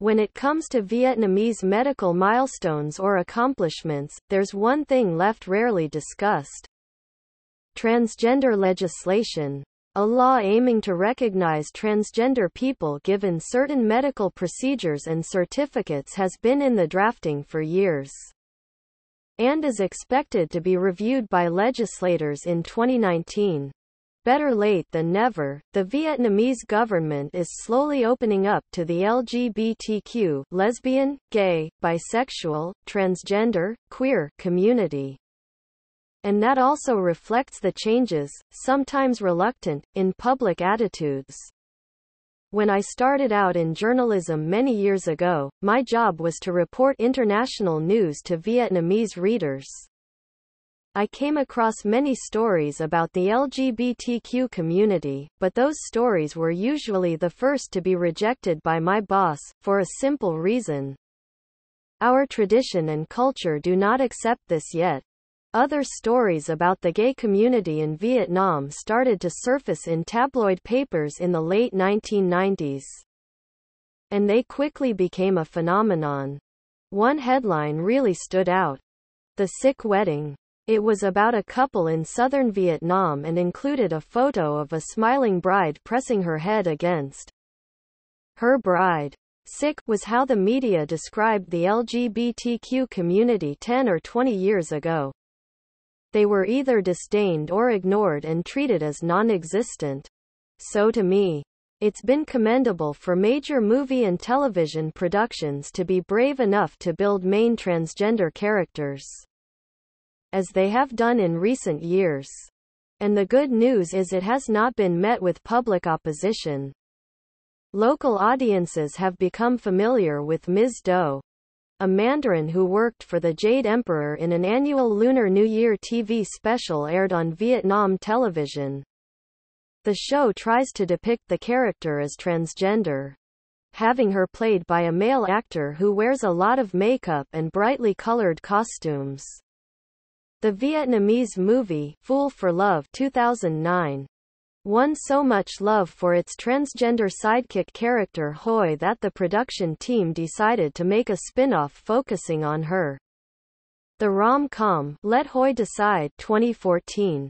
When it comes to Vietnamese medical milestones or accomplishments, there's one thing left rarely discussed. Transgender legislation. A law aiming to recognize transgender people given certain medical procedures and certificates has been in the drafting for years, and is expected to be reviewed by legislators in 2019. Better late than never, the Vietnamese government is slowly opening up to the LGBTQ, lesbian, gay, bisexual, transgender, queer community. And that also reflects the changes, sometimes reluctant, in public attitudes. When I started out in journalism many years ago, my job was to report international news to Vietnamese readers. I came across many stories about the LGBTQ community, but those stories were usually the first to be rejected by my boss, for a simple reason. Our tradition and culture do not accept this yet. Other stories about the gay community in Vietnam started to surface in tabloid papers in the late 1990s. And they quickly became a phenomenon. One headline really stood out. The Sick Wedding. It was about a couple in southern Vietnam and included a photo of a smiling bride pressing her head against her bride. Sick was how the media described the LGBTQ community 10 or 20 years ago. They were either disdained or ignored and treated as non-existent. So to me, it's been commendable for major movie and television productions to be brave enough to build main transgender characters, as they have done in recent years. And the good news is it has not been met with public opposition. Local audiences have become familiar with Ms. Do, a Mandarin who worked for the Jade Emperor in an annual Lunar New Year TV special aired on Vietnam television. The show tries to depict the character as transgender, having her played by a male actor who wears a lot of makeup and brightly colored costumes. The Vietnamese movie, Fool for Love 2009, won so much love for its transgender sidekick character Hoi that the production team decided to make a spin-off focusing on her. The rom-com, Let Hoi Decide 2014,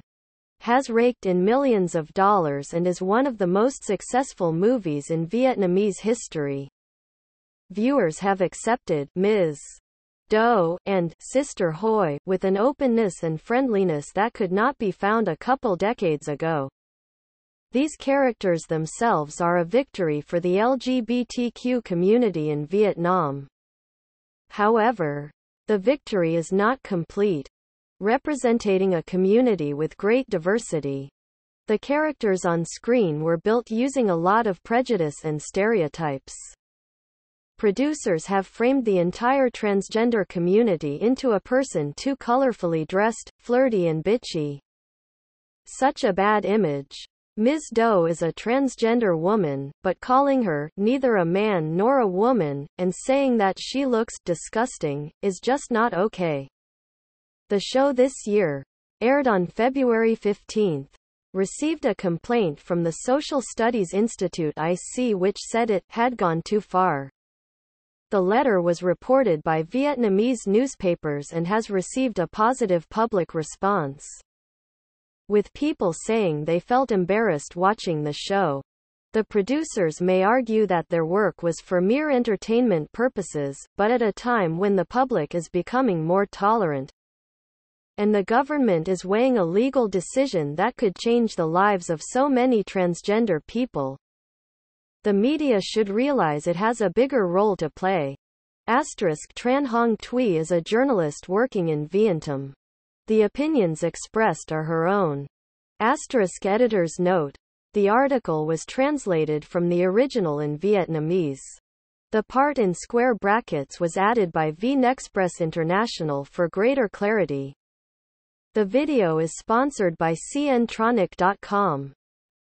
has raked in millions of dollars and is one of the most successful movies in Vietnamese history. Viewers have accepted Ms. Do and Sister Hoi with an openness and friendliness that could not be found a couple decades ago. These characters themselves are a victory for the LGBTQ community in Vietnam. However, the victory is not complete. Representing a community with great diversity, the characters on screen were built using a lot of prejudice and stereotypes. Producers have framed the entire transgender community into a person too colorfully dressed, flirty and bitchy. Such a bad image. Ms. Do is a transgender woman, but calling her neither a man nor a woman, and saying that she looks disgusting, is just not okay. The show this year, aired on February 15, received a complaint from the Social Studies Institute IC which said it had gone too far. The letter was reported by Vietnamese newspapers and has received a positive public response, with people saying they felt embarrassed watching the show. The producers may argue that their work was for mere entertainment purposes, but at a time when the public is becoming more tolerant, and the government is weighing a legal decision that could change the lives of so many transgender people, the media should realize it has a bigger role to play. Tran Hong Thuy is a journalist working in Vietnam. The opinions expressed are her own. Editor's note. The article was translated from the original in Vietnamese. The part in square brackets was added by VNexpress International for greater clarity. The video is sponsored by cntronic.com.